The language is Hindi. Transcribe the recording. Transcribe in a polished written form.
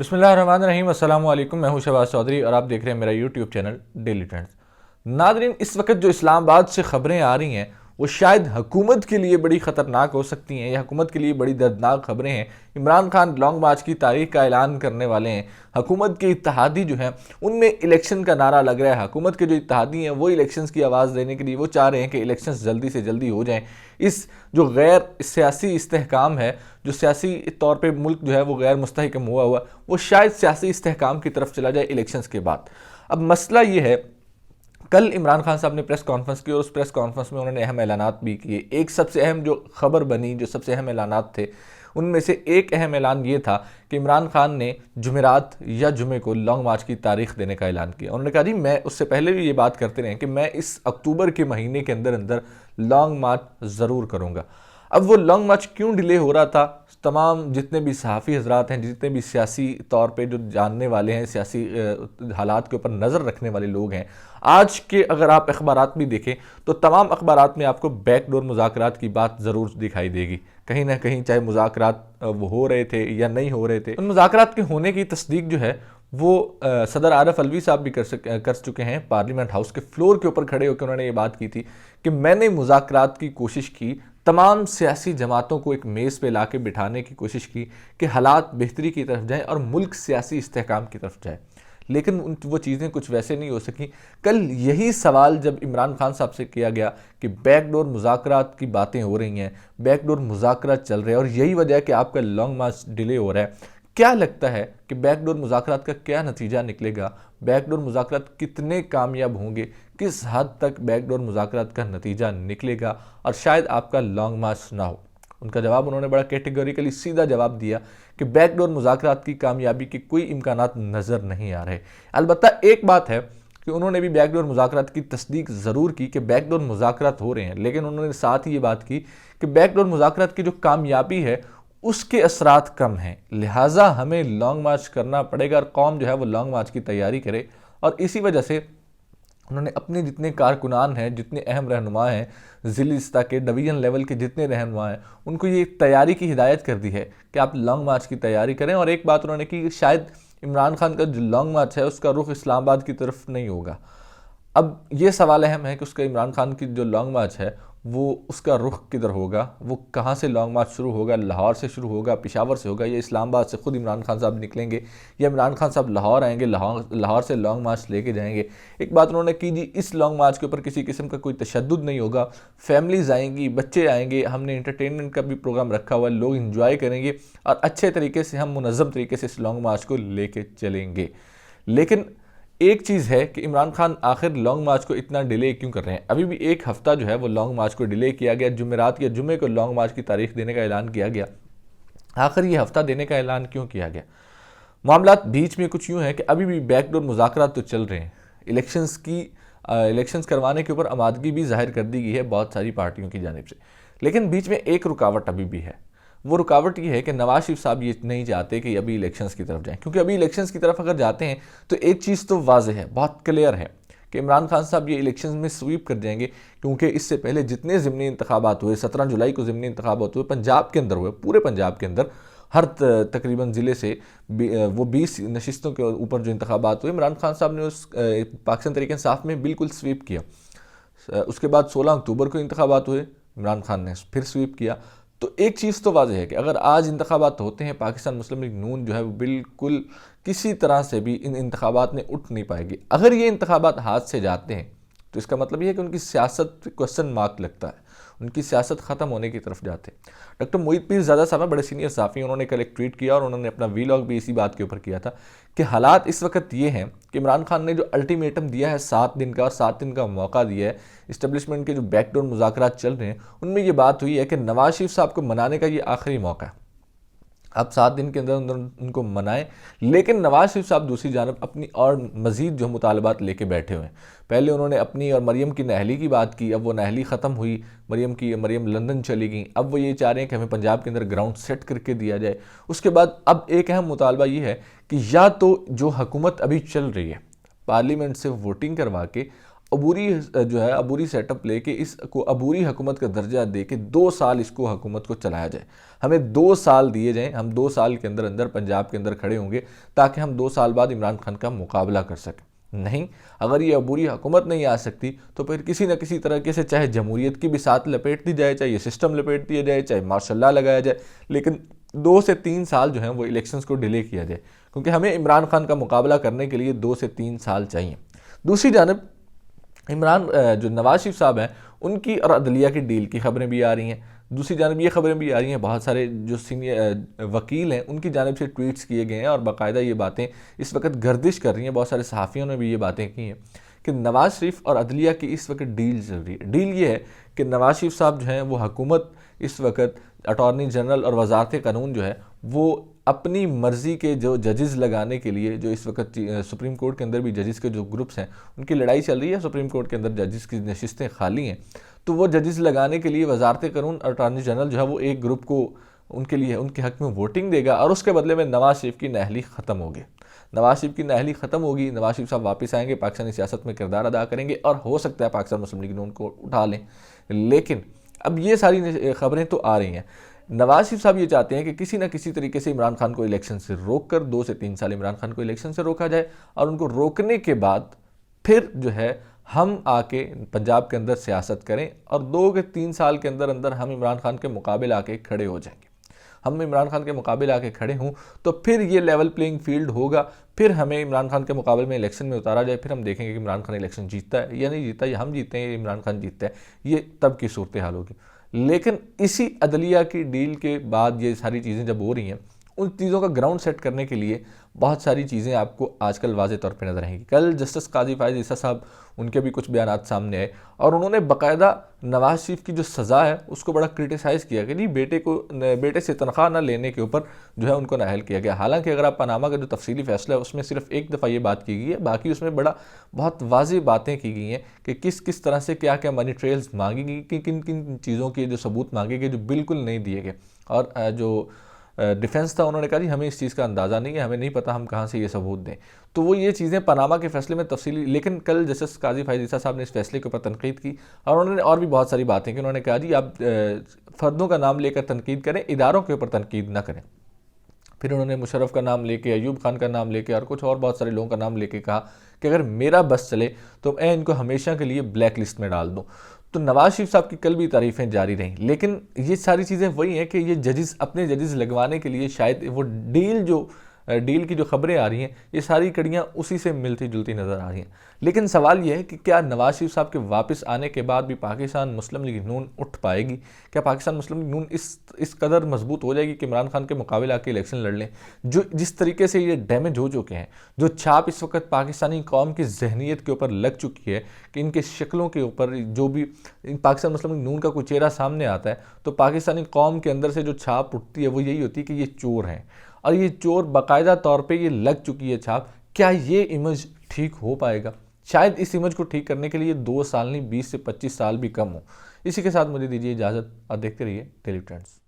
बिस्मिल्लाहिर्रहमानिर्रहीम। अस्सलाम वालेकुम। मैं हूं शहबाज चौधरी और आप देख रहे हैं मेरा YouTube channel daily trends. Nadreen, इस वक्त जो इस्लामाबाद से खबरें आ रही हैं वो शायद हुकूमत के लिए बड़ी ख़तरनाक हो सकती हैं या हुकूमत के लिए बड़ी दर्दनाक खबरें हैं। इमरान खान लॉन्ग मार्च की तारीख का ऐलान करने वाले हैं। हुकूमत के इत्तेहादी जो हैं उनमें इलेक्शन का नारा लग रहा है। हुकूमत के जो इत्तेहादी हैं वो इलेक्शंस की आवाज़ देने के लिए वो चाह रहे हैं कि इलेक्शंस जल्दी से जल्दी हो जाएं। इस जो गैर सियासी इस्तेहकाम है, जो सियासी तौर पे मुल्क जो है वो गैर मुस्तहकम हुआ वो शायद सियासी इस्तेहकाम की तरफ चला जाए इलेक्शंस के बाद। अब मसला ये है, कल इमरान खान साहब ने प्रेस कॉन्फ्रेंस की और उस प्रेस कॉन्फ्रेंस में उन्होंने अहम ऐलानात भी किए। एक सबसे अहम जो खबर बनी, जो सबसे अहम ऐलानात थे, उनमें से एक अहम ऐलान ये था कि इमरान खान ने जुमेरात या जुमे को लॉन्ग मार्च की तारीख देने का ऐलान किया। उन्होंने कहा जी, मैं उससे पहले भी ये बात करते रहे कि मैं इस अक्टूबर के महीने के अंदर अंदर लॉन्ग मार्च ज़रूर करूँगा। अब वो लॉन्ग मार्च क्यों डिले हो रहा था, तमाम जितने भी सहाफ़ी हजरात हैं, जितने भी सियासी तौर पे जो जानने वाले हैं, सियासी हालात के ऊपर नज़र रखने वाले लोग हैं, आज के अगर आप अखबारात भी देखें तो तमाम अखबारात में आपको बैकडोर मुज़ाकरात की बात ज़रूर दिखाई देगी। कहीं ना कहीं चाहे मुज़ाकरात वो हो रहे थे या नहीं हो रहे थे, उन मुज़ाकरात के होने की तस्दीक जो है वो सदर आरिफ अलवी साहब भी कर चुके हैं। पार्लियामेंट हाउस के फ्लोर के ऊपर खड़े होकर उन्होंने ये बात की थी कि मैंने मुज़ाकरात की कोशिश की, तमाम सियासी जमातों को एक मेज़ पे लाके बिठाने की कोशिश की कि हालात बेहतरी की तरफ जाएं और मुल्क सियासी इस्तेहकाम की तरफ जाए, लेकिन वो चीज़ें कुछ वैसे नहीं हो सकी। कल यही सवाल जब इमरान खान साहब से किया गया कि बैकडोर मुज़ाकरात की बातें हो रही हैं, बैकडोर मुज़ाकरात चल रहे हैं और यही वजह है कि आपका लॉन्ग मार्च डिले हो रहा है, क्या लगता है कि बैकडोर मुज़ाकरात का क्या नतीजा निकलेगा? बैकडोर मुज़ाकरात कितने कामयाब होंगे? किस हद तक बैकडोर मुज़ाकरात का नतीजा निकलेगा और शायद आपका लॉन्ग मार्च ना हो? उनका जवाब, उन्होंने बड़ा कैटेगोरिकली सीधा जवाब दिया कि बैकडोर मुज़ाकरात की कामयाबी के कोई इम्कानात नज़र नहीं आ रहे। अलबत्ता एक बात है कि उन्होंने भी बैकडोर मुज़ाकरात की तस्दीक ज़रूर की कि बैकडोर मुज़ाकरात हो रहे हैं, लेकिन उन्होंने साथ ही ये बात की कि बैकडोर मुज़ाकरात की जो कामयाबी है उसके असरात कम हैं, लिहाजा हमें लॉन्ग मार्च करना पड़ेगा और कौम जो है वो लॉन्ग मार्च की तैयारी करे। और इसी वजह से उन्होंने अपने जितने कारकुनान हैं, जितने अहम रहनुमा हैं, ज़िली सतह के डिवीज़न लेवल के जितने रहनुमा हैं, उनको ये तैयारी की हिदायत कर दी है कि आप लॉन्ग मार्च की तैयारी करें। और एक बात उन्होंने की कि शायद इमरान खान का जो लॉन्ग मार्च है उसका रुख इस्लामाबाद की तरफ नहीं होगा। अब ये सवाल अहम है कि उसका इमरान खान की जो लॉन्ग मार्च है वो उसका रुख किधर होगा, वो कहाँ से लॉन्ग मार्च शुरू होगा? लाहौर से शुरू होगा, पेशावर से होगा, या इस्लामाबाद से खुद इमरान खान साहब निकलेंगे, या इमरान खान साहब लाहौर आएंगे, लाहौर से लॉन्ग मार्च लेके जाएंगे? एक बात उन्होंने की जी, इस लॉन्ग मार्च के ऊपर किसी किस्म का कोई तशद्दुद नहीं होगा, फैमिलीज़ आएंगी, बच्चे आएंगे, हमने इंटरटेनमेंट का भी प्रोग्राम रखा हुआ है, लोग इंजॉय करेंगे और अच्छे तरीके से हम मुनज़्ज़म तरीके से इस लॉन्ग मार्च को लेके चलेंगे। लेकिन एक चीज़ है कि इमरान खान आखिर लॉन्ग मार्च को इतना डिले क्यों कर रहे हैं? अभी भी एक हफ्ता जो है वो लॉन्ग मार्च को डिले किया गया, जुमेरात या जुमे को लॉन्ग मार्च की तारीख देने का ऐलान किया गया। आखिर ये हफ्ता देने का ऐलान क्यों किया गया? मामलात बीच में कुछ यूँ है कि अभी भी बैकडोर मुज़ाकरात तो चल रहे हैं। इलेक्शंस करवाने के ऊपर आमादगी भी जाहिर कर दी गई है बहुत सारी पार्टियों की जानिब से, लेकिन बीच में एक रुकावट अभी भी है। वो रुकावट ये है कि नवाज शरीफ साहब ये नहीं चाहते कि अभी इलेक्शंस की तरफ जाएं, क्योंकि अभी इलेक्शंस की तरफ अगर जाते हैं तो एक चीज़ तो वाज़ेह है, बहुत क्लियर है कि इमरान खान साहब ये इलेक्शंस में स्वीप कर जाएंगे, क्योंकि इससे पहले जितने ज़िमनी इंतखाबात हुए, 17 जुलाई को ज़िमनी इंतखाबात हुए, पंजाब के अंदर हुए, पूरे पंजाब के अंदर हर तकरीबन ज़िले से वो 20 नशिस्तों के ऊपर जो इंतखाबात हुए, इमरान खान साहब ने उस पाकिस्तान तहरीक इंसाफ में बिल्कुल स्वीप किया। उसके बाद 16 अक्टूबर को इंतखाबात हुए, इमरान खान ने फिर स्वीप किया। तो एक चीज़ तो वाज़ेह है कि अगर आज इंतखाबात होते हैं, पाकिस्तान मुस्लिम लीग नून जो है वो बिल्कुल किसी तरह से भी इन इंतखाबात में उठ नहीं पाएगी। अगर ये इंतखाबात हाथ से जाते हैं तो इसका मतलब ये है कि उनकी सियासत क्वेश्चन मार्क लगता है, उनकी सियासत ख़त्म होने की तरफ जाते हैं। डॉक्टर मोहित पीरज़ादा साहब बड़े सीनियर सहाफ़ी, उन्होंने कल एक ट्वीट किया और उन्होंने अपना वीलॉग भी इसी बात के ऊपर किया था कि हालात इस वक्त ये हैं कि इमरान खान ने जो अल्टीमेटम दिया है 7 दिन का, और 7 दिन का मौका दिया है, इस्टेब्लिशमेंट के जो बैकडोर मुज़ाकरात चल रहे हैं उनमें ये बात हुई है कि नवाज शरीफ साहब को मनाने का ये आखिरी मौका है। अब 7 दिन के अंदर अंदर उनको मनाएं, लेकिन नवाज शरीफ साहब दूसरी जानब अपनी और मज़ीद जो मुतालबात लेके बैठे हुए हैं। पहले उन्होंने अपनी और मरियम की नहली की बात की, अब वो नहली ख़त्म हुई, मरियम लंदन चली गई, अब वो ये चाह रहे हैं कि हमें पंजाब के अंदर ग्राउंड सेट करके दिया जाए। उसके बाद अब एक अहम मुतालबा ये है कि या तो जो हुकूमत अभी चल रही है, पार्लियामेंट से वोटिंग करवा के अबूरी जो है अबूरी सेटअप लेके इसको अबूरी हुकूमत का दर्जा दे के 2 साल इसको हुकूमत को चलाया जाए। हमें 2 साल दिए जाएं, हम 2 साल के अंदर अंदर पंजाब के अंदर खड़े होंगे ताकि हम 2 साल बाद इमरान खान का मुकाबला कर सकें। नहीं, अगर ये अबूरी हुकूमत नहीं आ सकती तो फिर किसी न किसी तरीके से चाहे जमहूरियत की भी साथ लपेट दी जाए, चाहे ये सिस्टम लपेट दिया जाए, चाहे मार्शल लॉ लगाया जाए, लेकिन 2 से 3 साल जो है वो इलेक्शंस को डिले किया जाए, क्योंकि हमें इमरान खान का मुकाबला करने के लिए 2 से 3 साल चाहिए। दूसरी जानब इमरान जो नवाज शरीफ साहब हैं उनकी और अदलिया की डील की खबरें भी आ रही हैं। दूसरी जानब ये खबरें भी आ रही हैं, बहुत सारे जो सीनियर वकील हैं उनकी जानब से ट्वीट्स किए गए हैं और बाकायदा ये बातें इस वक्त गर्दिश कर रही हैं, बहुत सारे सहाफ़ियों ने भी ये बातें की हैं कि नवाज शरीफ और अदलिया की इस वक्त डील चल रही है। डील ये है कि नवाज शरीफ साहब जो हैं वो हुकूमत इस वक्त अटॉर्नी जनरल और वजारत कानून जो है वो अपनी मर्ज़ी के जो जजेस लगाने के लिए, जो इस वक्त सुप्रीम कोर्ट के अंदर भी जजेस के जो ग्रुप्स हैं उनकी लड़ाई चल रही है, सुप्रीम कोर्ट के अंदर जजेस की नशिस्तें खाली हैं, तो वो जजेस लगाने के लिए वजारत कानून और अटॉर्नी जनरल जो है वो एक ग्रुप को उनके लिए उनके हक़ में वोटिंग देगा और उसके बदले में नवाज शरीफ की नाअहली ख़त्म होगी। नवाज शरीफ की नाअहली ख़त्म होगी, नवाज शरीफ साहब वापस आएंगे, पाकिस्तानी सियासत में किरदार अदा करेंगे और हो सकता है पाकिस्तान मुस्लिम लीग नून को उठा लें। लेकिन अब ये सारी खबरें तो आ रही हैं, नवाज शरीफ साहब ये चाहते हैं कि किसी न किसी तरीके से इमरान खान को इलेक्शन से रोक कर 2 से 3 साल इमरान खान को इलेक्शन से रोका जाए और उनको रोकने के बाद फिर जो है हम आके पंजाब के अंदर सियासत करें और 2 के 3 साल के अंदर अंदर हम इमरान खान के मुकाबले आके खड़े हो जाएंगे। हम इमरान खान के मुकाबले आके खड़े हों तो फिर ये लेवल प्लेइंग फील्ड होगा, फिर हमें इमरान खान के मुकाबले में इलेक्शन में उतारा जाए, फिर हम देखेंगे कि इमरान खान इलेक्शन जीतता है या नहीं जीतता, या हम जीतते हैं या इमरान खान जीतता है, ये तब की सूरत हाल होगी। लेकिन इसी अदलिया की डील के बाद ये सारी चीज़ें जब हो रही हैं, उन चीज़ों का ग्राउंड सेट करने के लिए बहुत सारी चीज़ें आपको आजकल वाज़े तौर पे नज़र आएंगी। कल जस्टिस काजी फायज़ ईसा साहब उनके भी कुछ बयानात सामने आए और उन्होंने बाकायदा नवाज शरीफ की जो सज़ा है उसको बड़ा क्रिटिसाइज़ किया कि जी बेटे से तनख्वाह न लेने के ऊपर जो है उनको नाअहल किया गया। हालांकि अगर आप पनामा का जो तफसीली फ़ैसला है उसमें सिर्फ एक दफ़ा ये बात की गई है, बाकी उसमें बहुत वाज़ेह बातें की गई हैं कि किस किस तरह से क्या क्या मनी ट्रेल्स मांगी गई, कि किन किन चीज़ों के जो सबूत मांगे गए जो बिल्कुल नहीं दिए गए। और जो डिफेंस था उन्होंने कहा जी हमें इस चीज़ का अंदाज़ा नहीं है, हमें नहीं पता हम कहाँ से ये सबूत दें। तो वो ये चीज़ें पनामा के फैसले में तफसीली, लेकिन कल जस्टिस काजी फायज़ ईसा साहब ने इस फैसले के ऊपर तनकीद की और उन्होंने और भी बहुत सारी बातें की। उन्होंने कहा जी आप फ़र्दों का नाम लेकर तनकीद करें, इदारों के ऊपर तनकीद ना करें। फिर उन्होंने मुशर्रफ का नाम लेके, अयूब खान का नाम लेके और कुछ और बहुत सारे लोगों का नाम लेके कहा कि अगर मेरा बस चले तो मैं इनको हमेशा के लिए ब्लैक लिस्ट में डाल दूँ। तो नवाज शरीफ साहब की कल भी तारीफ़ें जारी रहीं, लेकिन ये सारी चीज़ें वही हैं कि ये जजेस अपने जजेस लगवाने के लिए शायद वो डील की जो खबरें आ रही हैं ये सारी कड़ियाँ उसी से मिलती जुलती नज़र आ रही हैं। लेकिन सवाल यह है कि क्या नवाज शरीफ साहब के वापस आने के बाद भी पाकिस्तान मुस्लिम लीग नून उठ पाएगी? क्या पाकिस्तान मुस्लिम लीग नून इस कदर मजबूत हो जाएगी कि इमरान खान के मुकाबले आके इलेक्शन लड़ लें? जो जिस तरीके से ये डैमेज हो चुके हैं, जो छाप इस वक्त पाकिस्तानी कौम की जहनीत के ऊपर लग चुकी है कि इनके शक्लों के ऊपर जो भी पाकिस्तान मुस्लिम लीग नून का कोई चेहरा सामने आता है तो पाकिस्तानी कौम के अंदर से जो छाप उठती है वो यही होती है कि ये चोर हैं, और ये चोर बाकायदा तौर पे ये लग चुकी है छाप। क्या ये इमेज ठीक हो पाएगा? शायद इस इमेज को ठीक करने के लिए 2 साल नहीं 20 से 25 साल भी कम हो। इसी के साथ मुझे दीजिए इजाज़त और देखते रहिए डेली ट्रेंड्स।